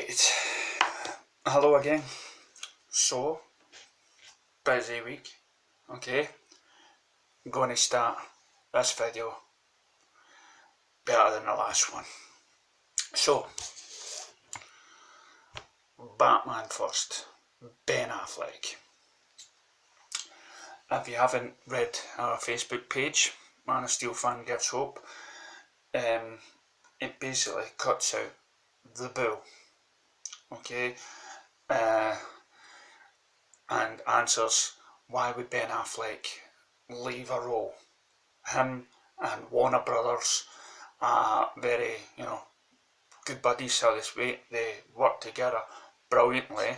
Right, hello again. So, busy week, okay? Going to start this video better than the last one. So, Batman first, Ben Affleck. If you haven't read our Facebook page, Man of Steel fan gives hope, it basically cuts out the bull, okay? And answers why would Ben Affleck leave a role. Him and Warner Brothers are very, good buddies, so to speak. They work together brilliantly.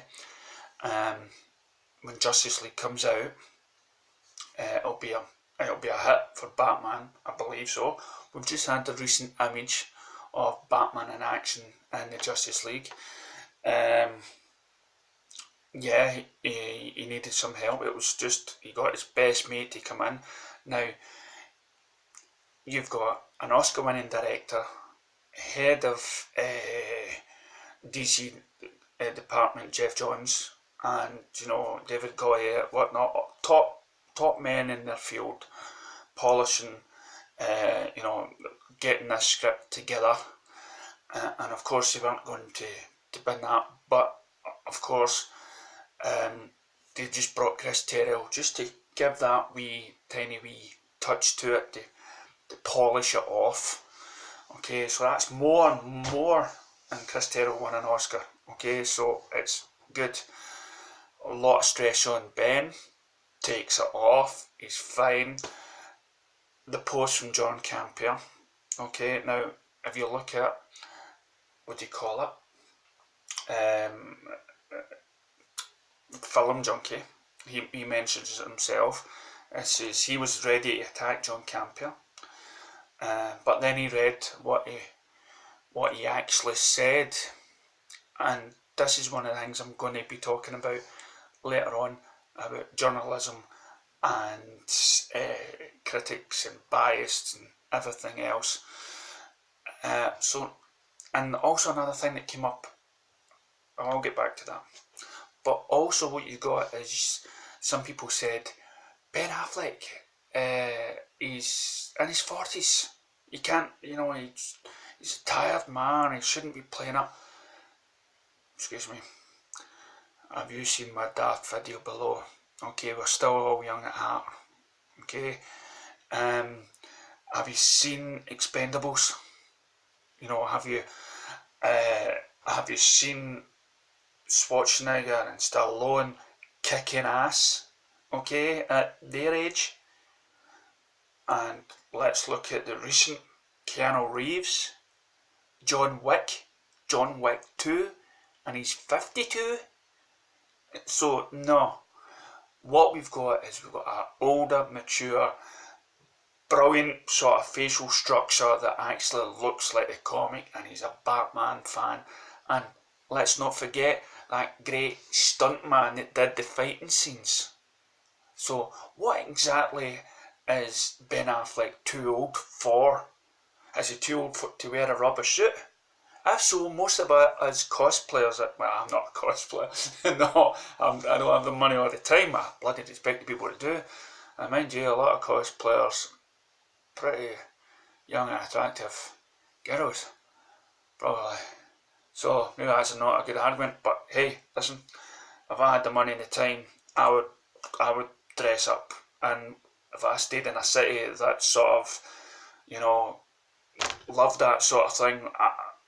When Justice League comes out, it'll be a hit for Batman, I believe so. We've just had the recent image of Batman in action in the Justice League. Yeah, he needed some help. It was just, he got his best mate to come in. Now, you've got an Oscar-winning director, head of DC department, Jeff Johns, and David Goyer, whatnot, top men in their field, polishing, getting this script together, and of course they weren't going to bin that, but of course they just brought Chris Terrell just to give that tiny wee touch to it, to polish it off. Okay, so that's more and Chris Terrell won an Oscar. Okay, so it's good. A lot of stress on Ben, takes it off, he's fine. The post from John Campea. Okay, now if you look at, what do you call it? Film Junkie, he mentions it himself. It says he was ready to attack John Campea, but then he read what he actually said, and this is one of the things I'm going to be talking about later on, about journalism and critics and bias and everything else. And also another thing that came up, I'll get back to that. But also what you got is, some people said, Ben Affleck, he's in his 40s. He can't, he's a tired man, he shouldn't be playing up. Excuse me. Have you seen my daft video below? Okay, we're still all young at heart. Okay. Have you seen Expendables? Have you seen Schwarzenegger and Stallone kicking ass, okay, at their age? And let's look at the recent Keanu Reeves, John Wick 2, and he's 52. So no, what we've got is we've got an older, mature, brilliant sort of facial structure that actually looks like the comic, and he's a Batman fan. And let's not forget that great stuntman that did the fighting scenes. So what exactly is Ben Affleck too old for? Is he too old to wear a rubber suit? If so, most of us cosplayers, well, I'm not a cosplayer, no, I don't have the money all the time, I bloody expect the people to do. And mind you, a lot of cosplayers, pretty young and attractive girls, probably. So maybe that's not a good argument, but hey, listen, if I had the money and the time, I would dress up. And if I stayed in a city that sort of, loved that sort of thing,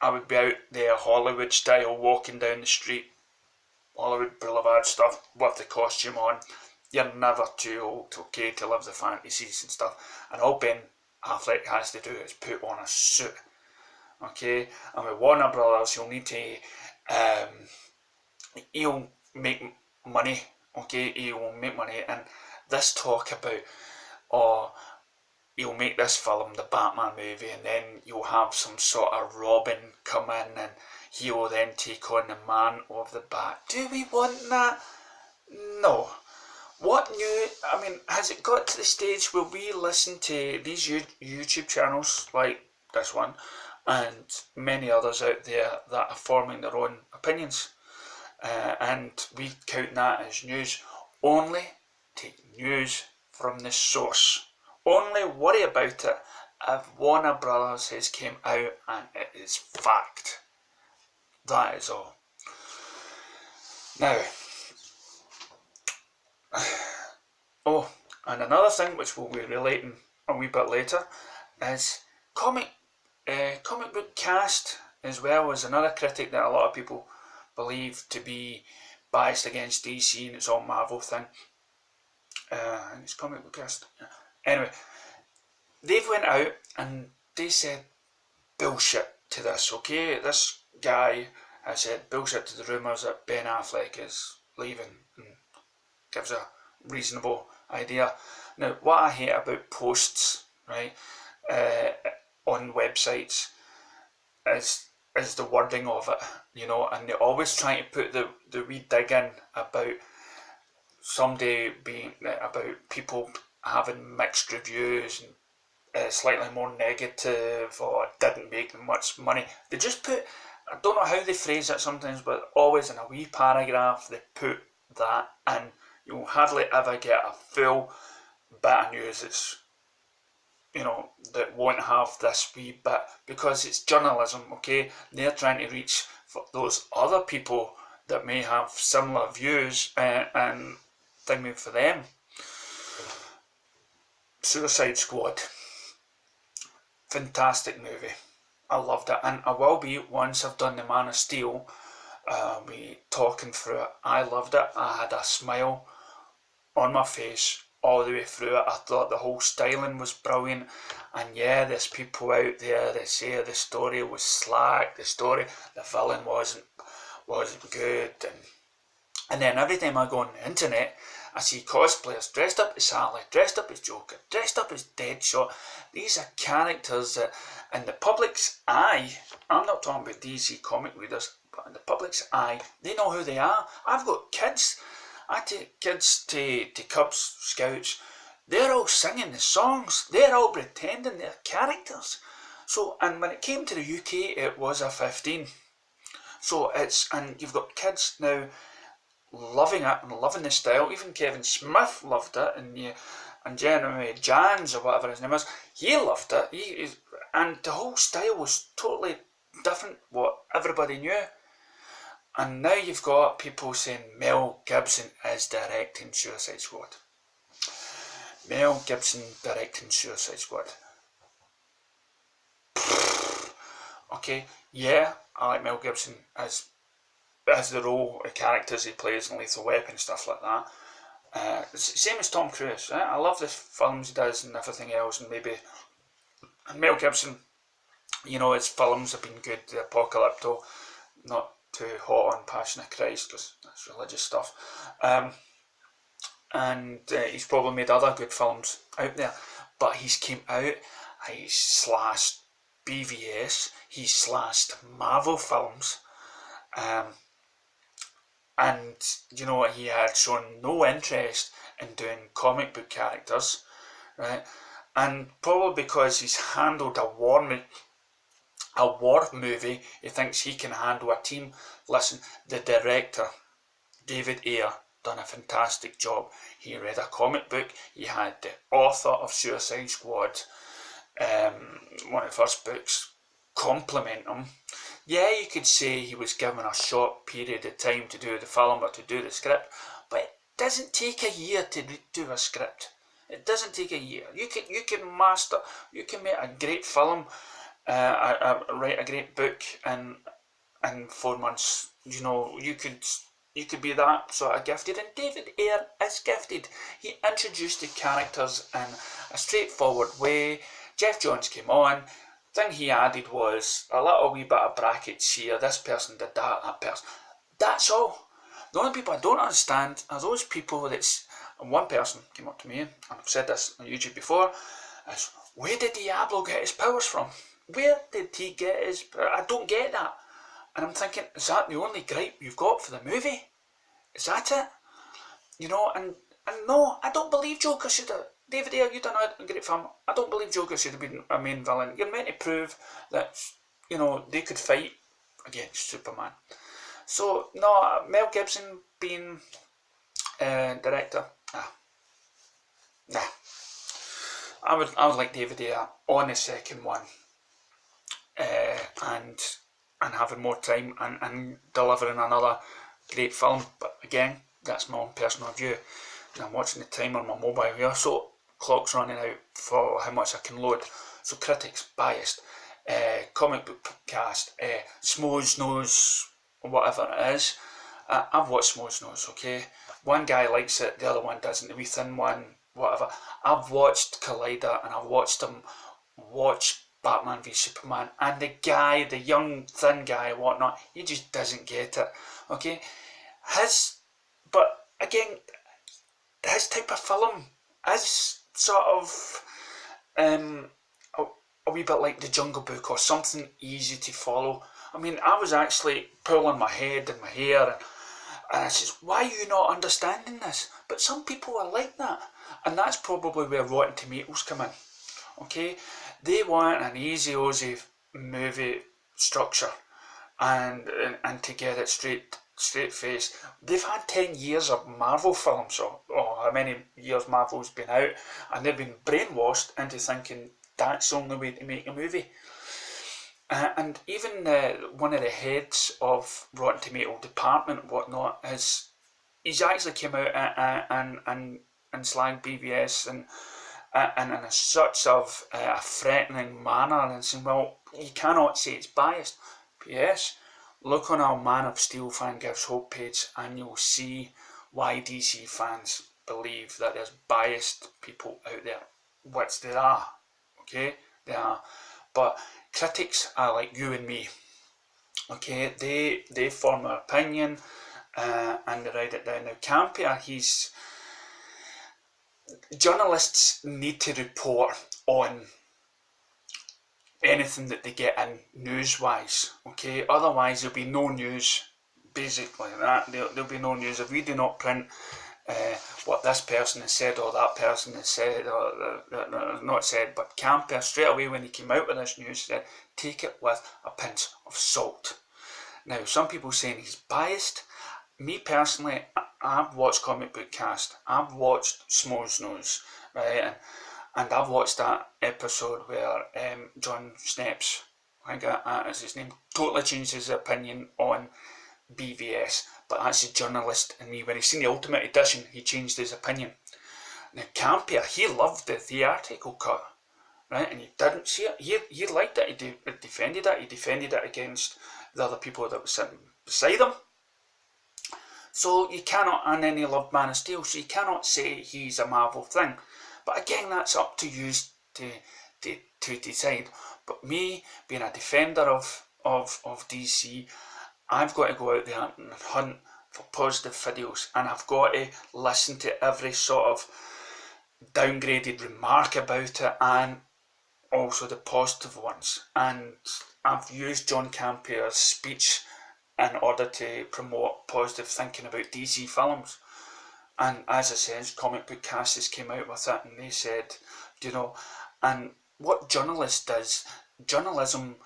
I would be out there Hollywood style, walking down the street, Hollywood Boulevard stuff, with the costume on. You're never too old, okay, to live the fantasies and stuff. And all Ben Affleck has to do is put on a suit. Okay, and with Warner Brothers, he'll need to, he'll make money, okay, he will make money, and this talk about, he'll make this film, the Batman movie, and then you'll have some sort of Robin come in, and he will then take on the man of the Bat. Do we want that? No. What new, has it got to the stage where we listen to these YouTube channels, like this one, and many others out there that are forming their own opinions. And we count that as news. Only take news from the source. Only worry about it if Warner Brothers has came out and it is fact. That is all. Now, oh, and another thing which we'll be relating a wee bit later is comic book cast, as well as another critic that a lot of people believe to be biased against DC and it's all Marvel thing. And it's comic book cast. Anyway, they've went out and they said bullshit to this, okay? This guy has said bullshit to the rumours that Ben Affleck is leaving and gives a reasonable idea. Now, what I hate about posts, right, on websites is the wording of it, you know, and they always try to put the wee dig in about somebody being, about people having mixed reviews and slightly more negative or didn't make them much money. They just put, I don't know how they phrase it sometimes, but always in a wee paragraph they put that in. You'll hardly ever get a full bit of news that's, you know, that won't have this wee bit, because it's journalism, okay? They're trying to reach for those other people that may have similar views and thinking for them. Suicide Squad. Fantastic movie. I loved it, and I will be once I've done the Man of Steel. We talking through it. I loved it. I had a smile on my face all the way through it. I thought the whole styling was brilliant, and yeah, there's people out there that say the story was slack, the villain wasn't good, and then every time I go on the internet I see cosplayers dressed up as Harley, dressed up as Joker, dressed up as Deadshot. These are characters that in the public's eye, I'm not talking about DC comic readers, but in the public's eye, they know who they are. I've got kids. I take kids to Cubs Scouts. They're all singing the songs. They're all pretending they're characters. So, and when it came to the UK, it was a 15. So and you've got kids now loving it and loving the style. Even Kevin Smith loved it, and Jeremy Jans or whatever his name is, he loved it. And the whole style was totally different what everybody knew. And now you've got people saying Mel Gibson is directing Suicide Squad. Mel Gibson directing Suicide Squad. Okay, yeah, I like Mel Gibson as the role, the characters he plays in Lethal Weapon, stuff like that. Same as Tom Cruise. Right? I love the films he does and everything else, and Mel Gibson, you know, his films have been good. The Apocalypto, not too hot on Passion of Christ because that's religious stuff. And he's probably made other good films out there, but he's came out, he's slashed BVS, he's slashed Marvel films, and you know, he had shown no interest in doing comic book characters, right? And probably because he's handled a war movie, he thinks he can handle a team. Listen, the director, David Ayer, done a fantastic job. He read a comic book. He had the author of Suicide Squad, one of the first books, compliment him. Yeah, you could say he was given a short period of time to do the film or to do the script, but it doesn't take a year to do a script. It doesn't take a year. You can master, you can make a great film, write a great book in 4 months. You know, you could be that sort of gifted, and David Ayer is gifted. He introduced the characters in a straightforward way. Jeff Johns came on. Thing he added was a little wee bit of brackets here. This person did that person. That's all. The only people I don't understand are those people and one person came up to me, and I've said this on YouTube before, is, where did Diablo get his powers from? Where did he get his powers? I don't get that. And I'm thinking, is that the only gripe you've got for the movie? Is that it? You know, and no, I don't believe Joker should have. David Ayer, you've done a great film. I don't believe Joker should have been a main villain. You're meant to prove that they could fight against Superman. So, no, Mel Gibson being director, nah. I would like David Ayer on the second one, and having more time and delivering another great film. But again, that's my own personal view. And I'm watching the time on my mobile here, so clock's running out for how much I can load. So critics biased, comic book cast, Smoes knows whatever it is. I've watched Smoes knows. Okay, one guy likes it, the other one doesn't. The wee thin one, whatever. I've watched Collider and I've watched him watch Batman v Superman, and the young thin guy, whatnot, he just doesn't get it. Okay, but again, his type of film is sort of a wee bit like The Jungle Book or something easy to follow. I mean, I was actually pulling my head and my hair, and I says, why are you not understanding this? But some people are like that, and that's probably where Rotten Tomatoes come in. Okay, they want an easy movie structure, and to get it straight face. They've had 10 years of Marvel films, or how many years Marvel's been out, and they've been brainwashed into thinking that's the only way to make a movie. And even one of the heads of Rotten Tomato department and whatnot he's actually came out and slagged BVS and in a such of a threatening manner, and saying, well, you cannot say it's biased. Yes, look on our Man of Steel fan gives hope page and you'll see why DC fans believe that there's biased people out there, which there are. Okay, they are. But critics are like you and me. Okay, they form their opinion and they write it down. Now, campea, journalists need to report on anything that they get in news-wise. Okay, otherwise there'll be no news. Basically, there'll be no news if we do not print what this person has said or that person has said or not said. But campea straight away when he came out with this news said, take it with a pinch of salt. Now, some people saying he's biased. Me personally, I've watched Comic Book Cast. I've watched Smoes Knows, right? And I've watched that episode where John Snapes, I think that is his name, totally changed his opinion on BVS. But that's the journalist in me. When he seen the Ultimate Edition, he changed his opinion. Now, campea, he loved the theatrical cut, right? And he didn't see it. He liked it. He defended it. He defended it against the other people that were sitting beside him. So you cannot, and then he loved Man of Steel, so you cannot say he's a Marvel thing. But again, that's up to you to decide. But me, being a defender of DC, I've got to go out there and hunt for positive videos, and I've got to listen to every sort of downgraded remark about it, and also the positive ones. And I've used John Campea's speech in order to promote positive thinking about DC films. And as I said, Comic Book Cast came out with it, and they said, and what journalists does, journalism,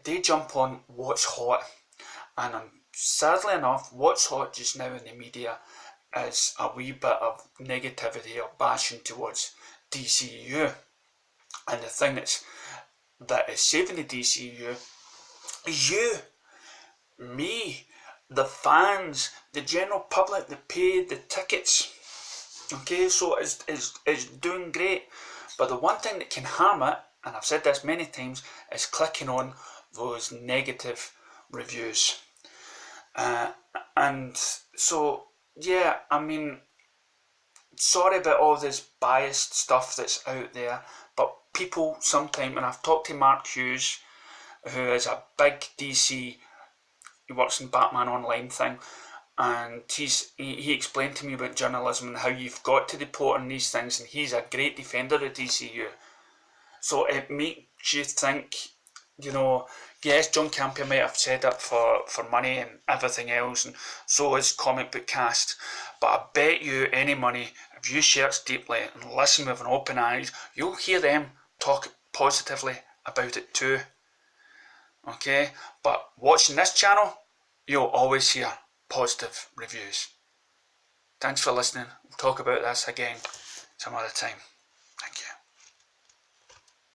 they jump on what's hot. And sadly enough, what's hot just now in the media is a wee bit of negativity or bashing towards DCU. And the thing that is saving the DCU is you, me, the fans, the general public that paid the tickets. Okay, so it's doing great. But the one thing that can harm it, and I've said this many times, is clicking on those negative reviews. And so, yeah, I mean, sorry about all this biased stuff that's out there, but people sometimes, and I've talked to Mark Hughes, who is a big DC, he works in Batman Online thing, and he explained to me about journalism and how you've got to report on these things, and he's a great defender of DCU. So it makes you think, yes, John Campea might have said it for money and everything else, and so is Comic Book Cast, but I bet you any money, if you search deeply and listen with an open eyes, you'll hear them talk positively about it too. okay? But watching this channel, you'll always hear positive reviews. Thanks for listening. We'll talk about this again some other time.